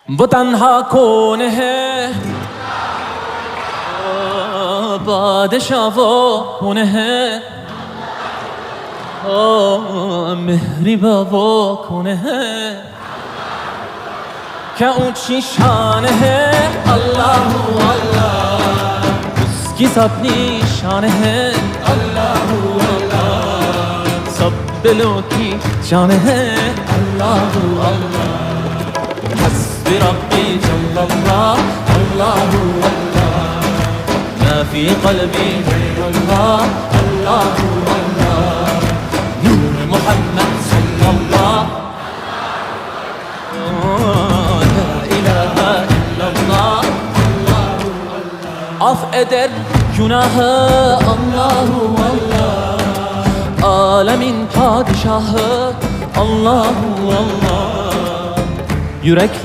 वो तन्हा कौन है, बादशाह वो कौन है, मेहरिबा वो कौन है, क्या ऊंची शान है। अल्लाह अल्लाह, उसकी अपनी शान है। अल्लाह अल्लाह, सब दिलों की जान है। अल्लाह अल्लाह, हस्बी रब्बी जल्लल्लाह। अल्लाह अल्लाह, मा फी क़ल्बी गैरुल्लाह। अल्लाह अल्लाह, नूर Muhammad सल्लल्लाह। Af eder günahı Allahu Allah, alemin padişahı Allahu Allah. Yürekler